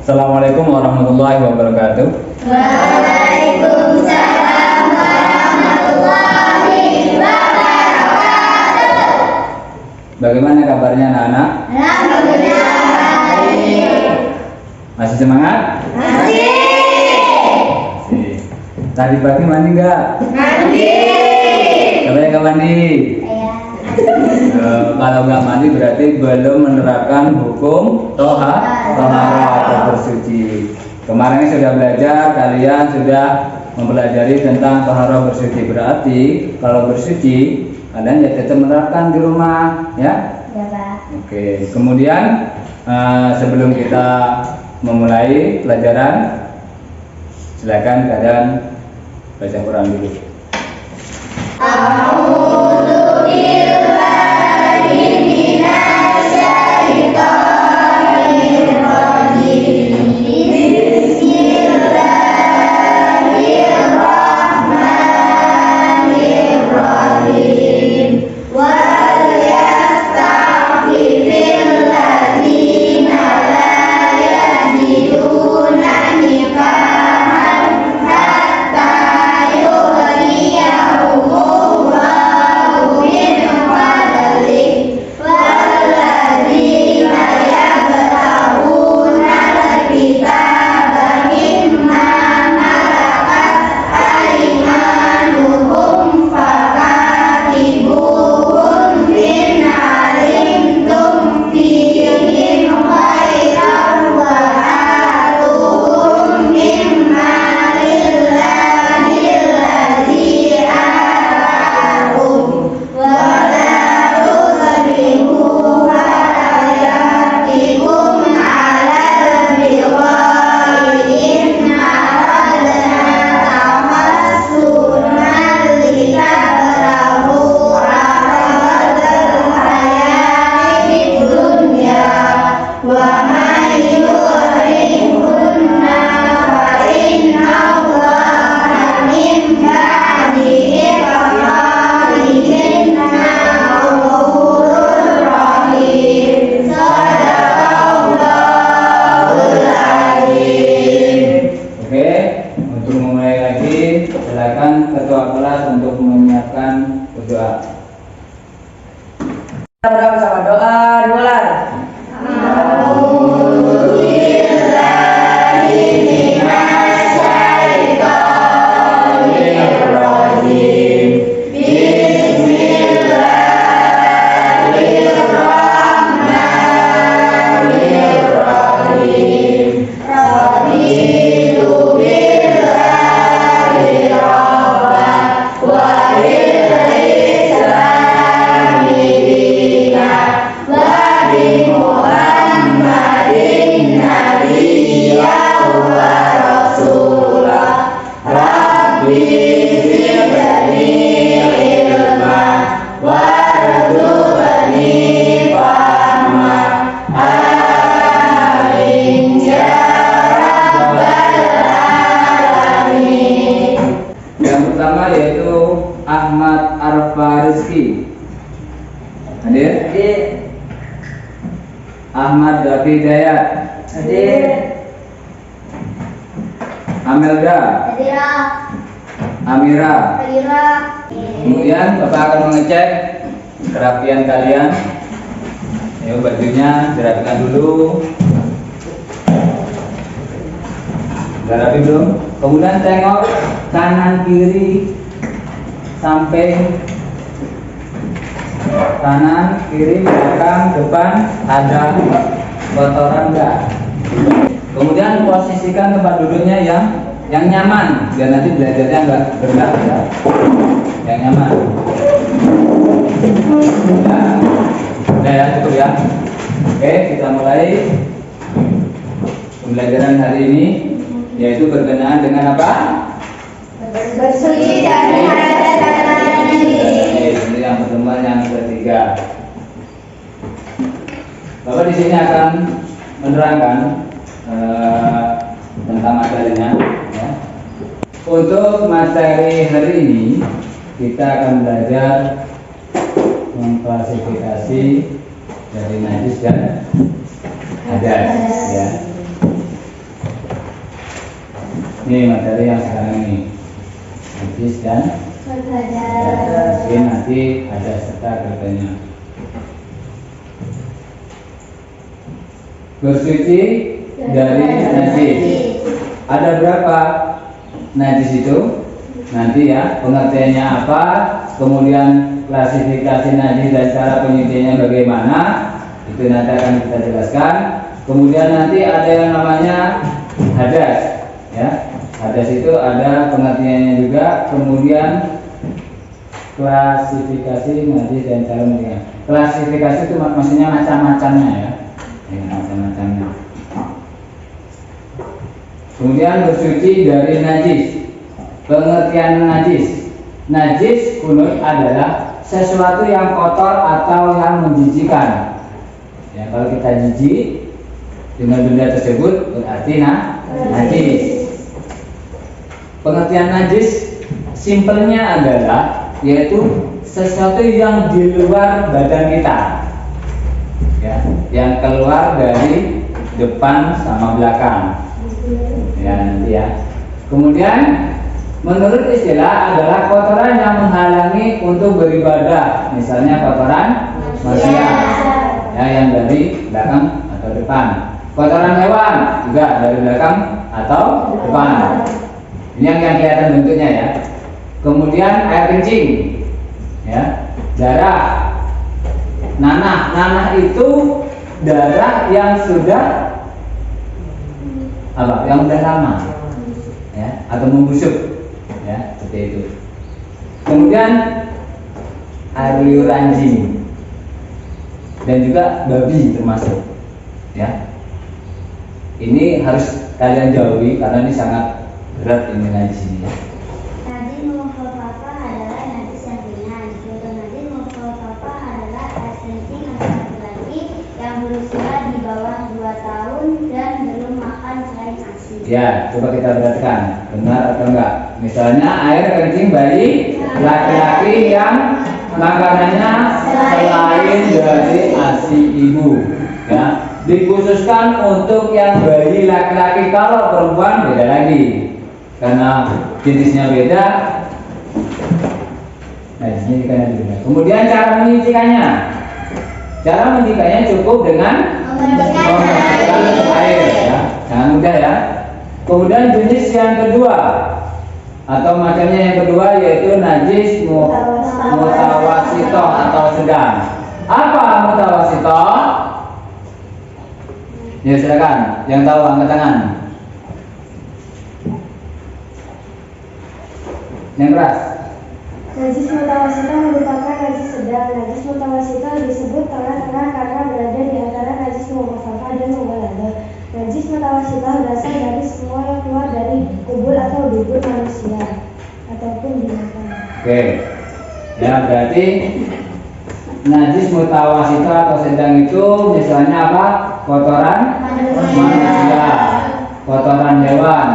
Assalamualaikum warahmatullahi wabarakatuh. Waalaikumsalam warahmatullahi wabarakatuh. Bagaimana kabarnya anak-anak? Alhamdulillah baik. Masih semangat? Masih. Tadi pagi mandi nggak? Mandi. Siapa yang nggak mandi? Kalau nggak mandi berarti belum menerapkan hukum tohara atau bersuci. Kemarin sudah belajar, kalian sudah mempelajari tentang tohara bersuci. Berarti kalau bersuci kalian ya tetap menerapkan di rumah, ya? Ya, Pak. Oke. Kemudian sebelum kita memulai pelajaran, silakan kalian baca Quran dulu. Silakan ketua kelas untuk menyiapkan doa. Kita bersama doa dimulai. Yaitu Ahmad Arfa Rizki. Hadir? Ahmad Dafi Dayat. Hadir. Amelda. Amira. Kemudian Bapak akan mengecek kerapian kalian. Ayo bajunya dirapikan dulu. Sudah rapi belum? Kemudian tengok kanan kiri samping, kanan kiri belakang depan ada kotoran enggak? Kemudian posisikan tempat duduknya yang nyaman biar nanti belajarnya enggak berat ya. Yang nyaman. Nah ya cukup ya. Oke, kita mulai pembelajaran hari ini, yaitu berkenaan dengan apa? Bersuci dan berhadapan Ini yang pertemuan yang ketiga. Bapak di sini akan menerangkan tentang materinya. Ya. Untuk materi hari ini kita akan belajar mengklasifikasi dari najis dan hadas. Ya. Ini materi yang sekarang ini. Najis dan mungkin nanti ada serta katanya. Bersuci dari najis. Ada berapa najis itu? Nanti ya, pengertiannya apa, kemudian klasifikasi najis dan cara penyuciannya bagaimana, itu nanti akan kita jelaskan. Kemudian nanti ada yang namanya hadas, ya. Hadas itu ada pengertiannya juga. Kemudian klasifikasi najis dan cara penyucian. Klasifikasi itu maksudnya macam-macamnya ya, macam-macamnya. Kemudian bersuci dari najis. Pengertian najis. Najis kunut adalah sesuatu yang kotor atau yang menjijikan. Ya, kalau kita jijik dengan benda tersebut berarti najis. Pengertian najis simpelnya adalah yaitu sesuatu yang di luar badan kita, ya, yang keluar dari depan sama belakang. Ya, nanti ya. Kemudian menurut istilah adalah kotoran yang menghalangi untuk beribadah, misalnya kotoran manusia, ya, yang dari belakang atau depan. Kotoran hewan juga dari belakang atau depan. Ini yang kelihatan bentuknya ya. Kemudian air kencing, ya, darah, nanah itu darah yang sudah apa? Yang sudah lama, ya, atau membusuk. Ya, seperti itu. Kemudian air liur anjing dan juga babi termasuk, ya. Ini harus kalian jauhi karena ini sangat berat ini najis ini ya. Najis mukhafafah adalah najis yang ringan. Contoh najis mukhafafah adalah air kencing anak laki-laki yang berusia di bawah 2 tahun dan belum makan selain ASI. Ya, coba kita perhatikan benar atau enggak. Misalnya air kencing bayi laki-laki yang makanannya selain dari ASI ibu, ya, dikhususkan untuk yang bayi laki-laki. Kalau perempuan beda lagi karena jenisnya beda. Nah, di sini kan beda. Kemudian cara menyucikannya. Cara menyucikannya cukup dengan memasukkan air, ya. Jangan mudah ya. Kemudian jenis yang kedua atau macamnya yang kedua yaitu najis mutawasitoh atau sedang. Apa mutawasitoh? Ya, silakan. Yang tahu angkat tangan. Yang keras. Najis mutawasitoh merupakan najis sedang. Najis mutawasitoh disebut tengah-tengah karena berada di antara najis mukhafafah dan mughalladah. Najis mutawasitoh berasal dari semua yang keluar dari kubul atau dubur manusia ataupun binatang. Oke. Ya, berarti najis mutawasitoh atau sedang itu misalnya apa? Kotoran manusia, kotoran hewan,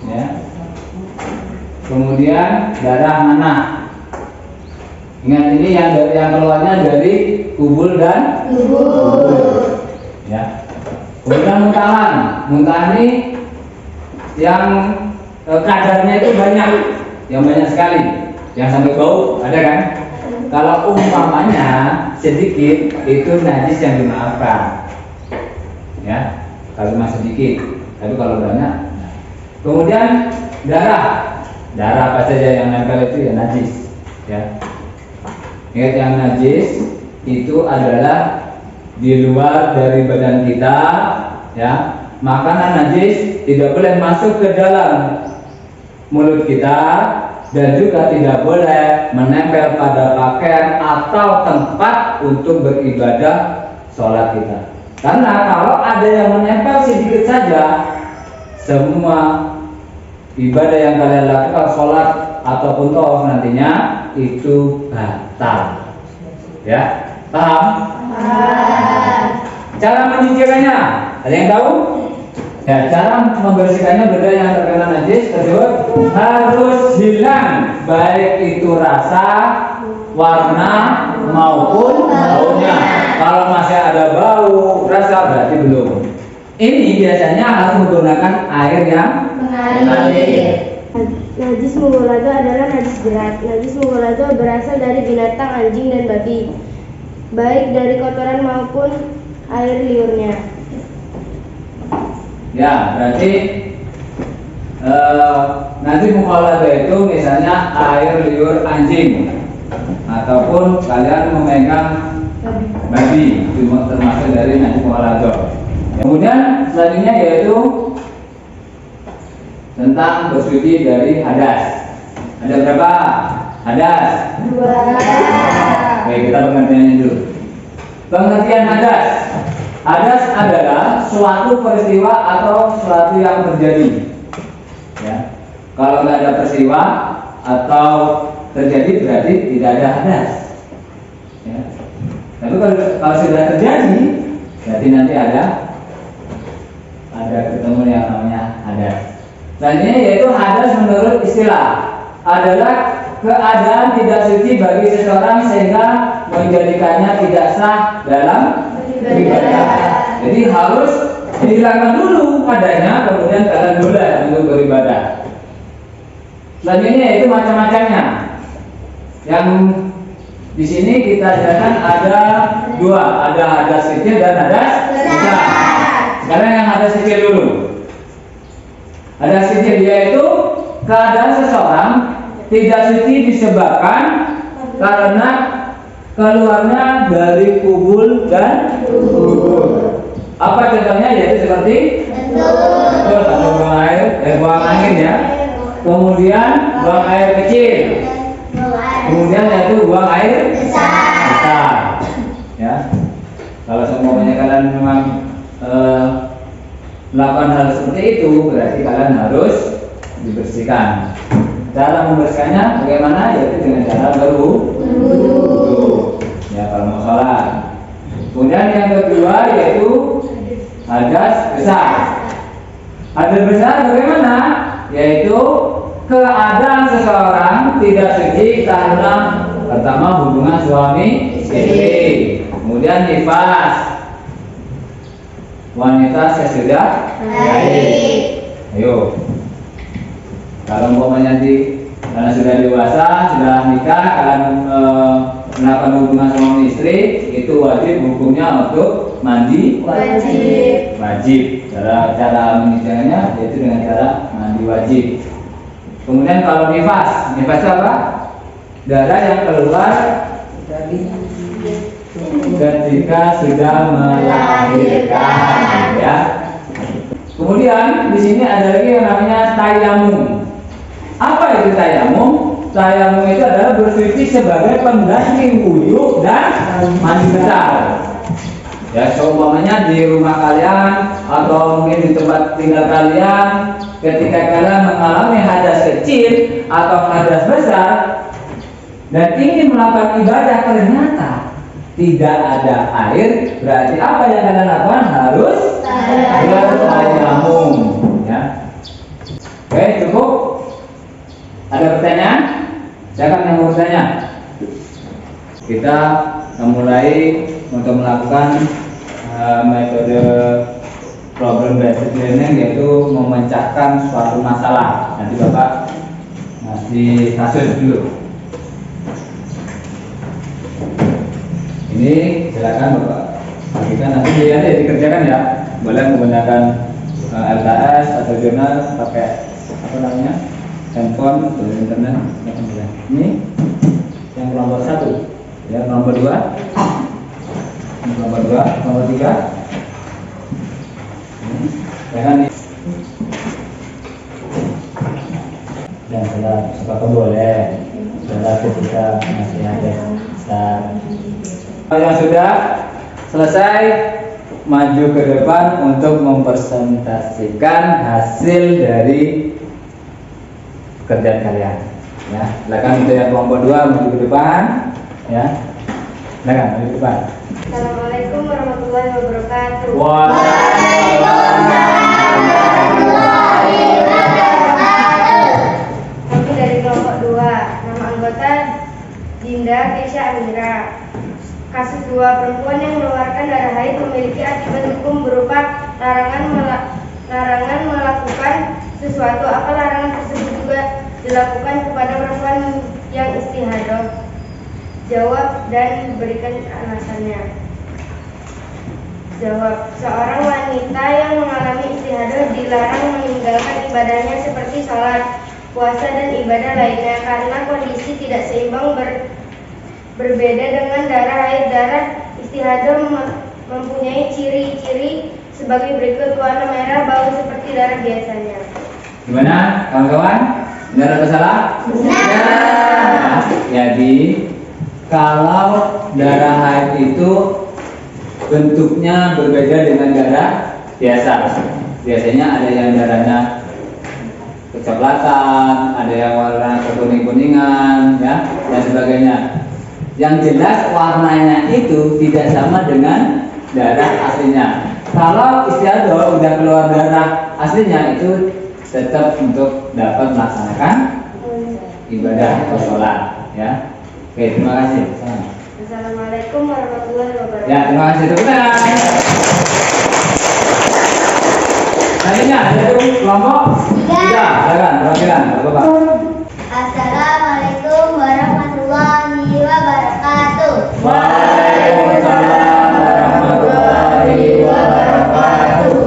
ya. Kemudian darah nanah. Ingat ini yang keluarnya dari kubul dan dubur, ya. Kemudian muntahan. Muntahan ini yang kadarnya itu banyak, yang banyak sekali, yang sampai bau, ada kan? Kalau umpamanya sedikit itu najis yang dimaafkan, ya. Kalau cuma sedikit, tapi kalau banyak. Kemudian darah apa saja yang nempel itu ya najis, ya. Ingat, yang najis itu adalah di luar dari badan kita, ya. Makanan najis tidak boleh masuk ke dalam mulut kita dan juga tidak boleh menempel pada pakaian atau tempat untuk beribadah sholat kita. Karena kalau ada yang menempel sedikit saja, semua ibadah yang kalian lakukan, sholat ataupun tawaf nantinya itu batal. Ya, paham? Cara menyingkirkannya, ada yang tahu? Ya, cara membersihkannya benda yang terkena najis tersebut harus hilang, baik itu rasa, warna maupun baunya. Kalau masih ada bau, rasa berarti belum. Ini biasanya harus menggunakan air yang mengalir. Najis mughaladzah adalah najis berat. Najis mughaladzah berasal dari binatang anjing dan babi, baik dari kotoran maupun air liurnya. Ya, berarti najis mughaladzah itu misalnya air liur anjing ataupun kalian memegang babi, itu termasuk dari najis mughaladzah. Kemudian selanjutnya yaitu tentang bersuci dari hadas. Ada berapa hadas? 2. Oke, kita pengertiannya dulu. Pengertian hadas. Hadas adalah suatu peristiwa atau suatu yang terjadi. Ya. Kalau nggak ada peristiwa atau terjadi berarti tidak ada hadas. Ya. Tapi kalau sudah terjadi, berarti nanti ada ketemu yang namanya hadas. Selanjutnya yaitu hadas menurut istilah adalah keadaan tidak suci bagi seseorang sehingga menjadikannya tidak sah dalam beribadah. Jadi harus dihilangkan dulu padanya, kemudian kalian boleh untuk beribadah. Selanjutnya yaitu macam-macamnya. Yang di sini kita jelaskan ada 2, ada hadas kecil dan hadas besar. Sekarang yang hadas kecil dulu. Hadas kecil yaitu keadaan seseorang tidak suci disebabkan karena keluarnya dari kubul dan dubur. Apa contohnya? Yaitu seperti atau buang angin ya. Kemudian buang air kecil. Kemudian yaitu buang air besar. Ya. Kalau semuanya kalian memang melakukan hal seperti itu, berarti kalian harus dibersihkan. Cara membersihkannya bagaimana? Yaitu dengan cara berwudu. Ya, kalau mau sholat. Kemudian yang kedua yaitu hadas besar. Hadas besar bagaimana? Yaitu keadaan seseorang tidak suci karena pertama hubungan suami istri, kemudian nifas, wanita sesudah haid. Ayo, kalau umpamanya karena sudah dewasa, sudah nikah, kalian melakukan hubungan suami istri, itu wajib hukumnya untuk mandi wajib. Cara mengerjakannya yaitu dengan cara mandi wajib. Kemudian kalau nifas itu apa? Darah yang keluar ketika sudah melahirkan, ya. Kemudian di sini ada lagi yang namanya tayamum. Apa itu tayamum? Tayamum itu adalah bersuci sebagai pengganti wudu dan mandi besar. Ya, seumpamanya di rumah kalian atau mungkin di tempat tinggal kalian, ketika kalian mengalami hadas kecil atau hadas besar dan ingin melakukan ibadah ternyata tidak ada air, berarti apa yang kalian lakukan? Harus bertayamum, ya. Oke, cukup. Ada pertanyaan? Siapa yang mau bertanya? Kita memulai untuk melakukan metode problem based learning, yaitu memecahkan suatu masalah. Nanti Bapak ngasih kasus dulu. Ini silakan Bapak bagikan, nanti dilihat ya, dikerjakan ya. Boleh menggunakan LKS atau jurnal, pakai apa namanya, handphone atau internet. Ini yang kelompok 1, ya, kelompok 2, kelompok 2, kelompok 3. Jangan dan sebagai boleh setelah ketika masih ada besar. Yang sudah selesai, maju ke depan untuk mempresentasikan hasil dari pekerjaan kalian. Ya, silakan untuk yang kelompok 2 maju ke depan. Ya, silakan maju ke depan. Assalamualaikum warahmatullahi wabarakatuh. Kami dari kelompok 2. Nama anggota Dinda Kesha Amira. Kasus 2 perempuan yang mengeluarkan darah haid memiliki akibat hukum berupa larangan melakukan sesuatu, apa larangan tersebut juga dilakukan kepada perempuan yang istihadah? Jawab dan berikan alasannya. Jawab, seorang wanita yang mengalami istihadah dilarang meninggalkan ibadahnya seperti sholat, puasa, dan ibadah lainnya karena kondisi tidak seimbang berbeda dengan darah haid. Darah istihadah mempunyai ciri-ciri sebagai berikut: warna merah, bau seperti darah biasanya. Gimana kawan-kawan? Benar atau salah? Benar. Jadi kalau darah haid itu bentuknya berbeda dengan darah biasa. Biasanya ada yang darahnya kecoklatan, ada yang warna kekuning-kuningan, ya, dan sebagainya. Yang jelas warnanya itu tidak sama dengan darah aslinya. Kalau istiadah udah keluar darah aslinya, itu tetap untuk dapat melaksanakan ibadah atau sholat, ya. Oke, terima kasih. Assalamualaikum warahmatullahi wabarakatuh. Ya, terima kasih. Teman-teman. Selanjutnya dari kelompok 3. Silakan, perwakilan Bapak. Assalamualaikum warahmatullahi wabarakatuh. Waalaikumsalam warahmatullahi wabarakatuh.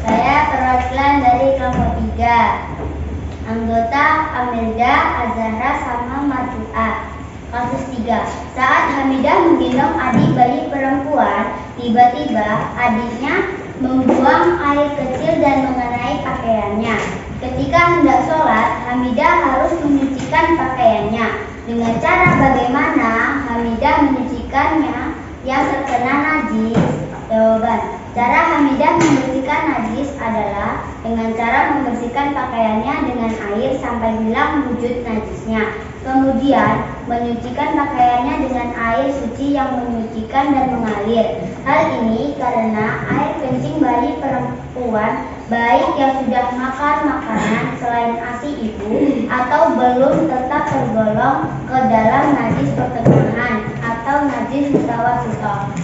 Saya perwakilan dari kelompok 3. Anggota Amelda, Azahra, sama Marfu'ah. Kasus 3. Saat Hamidah menggendong adik bayi perempuan, tiba-tiba adiknya membuang air kecil dan mengenai pakaiannya. Ketika hendak sholat, Hamidah harus menyucikan pakaiannya. Dengan cara bagaimana Hamidah menyucikannya yang terkena najis? Jawaban: cara Hamidah membersihkan najis adalah dengan cara membersihkan pakaiannya dengan air sampai hilang wujud najisnya. Kemudian menyucikan pakaiannya dengan air suci yang menyucikan dan mengalir. Hal ini karena air kencing bayi perempuan, baik yang sudah makan makanan selain ASI ibu atau belum, tetap tergolong ke dalam najis pertengahan atau najis mutawasithah.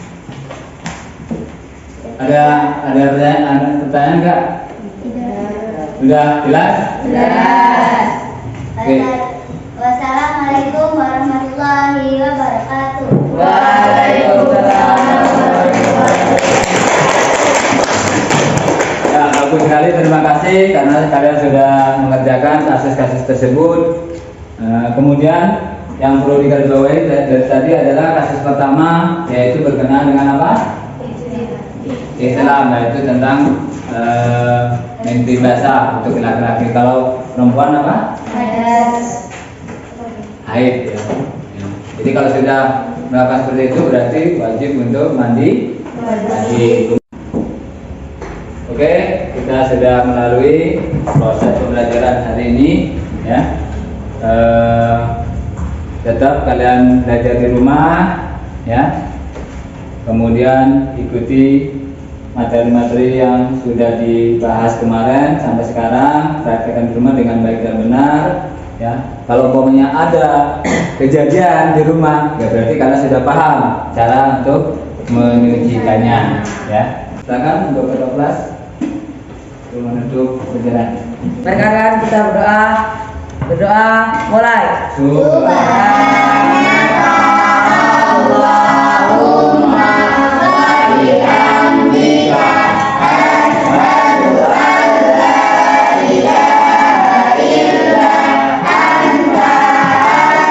Ada pertanyaan enggak? Sudah jelas? Jelas. Oke. Wassalamualaikum warahmatullahi wabarakatuh. Waalaikumsalam warahmatullahi wabarakatuh. Ya, bagus sekali, terima kasih karena kalian sudah mengerjakan kasus-kasus tersebut. Kemudian yang perlu digarisbawahi dari tadi adalah kasus pertama, yaitu berkenaan dengan apa? Islam, yaitu tentang mimpi basah untuk laki-laki. Kalau perempuan apa? Haid, ya. Jadi kalau sudah melakukan seperti itu berarti wajib untuk mandi. Oke, kita sudah melalui proses pembelajaran hari ini, ya. Tetap kalian belajar di rumah, ya. Kemudian ikuti materi-materi yang sudah dibahas kemarin sampai sekarang, praktekkan di rumah dengan baik dan benar, ya. Kalau umpamanya ada kejadian di rumah, ya berarti kalian sudah paham cara untuk menyucikannya, ya. Silakan untuk ketua kelas menutup pelajaran. Sekarang kita berdoa. Berdoa mulai. Allahumma wa bihamdika asyhadu an la ilaha illa anta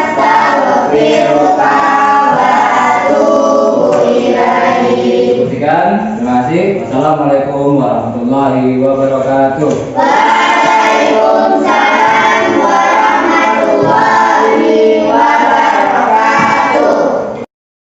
astaghfiruka wa atubu ilaik. Terima kasih. Wassalamualaikum warahmatullahi wabarakatuh.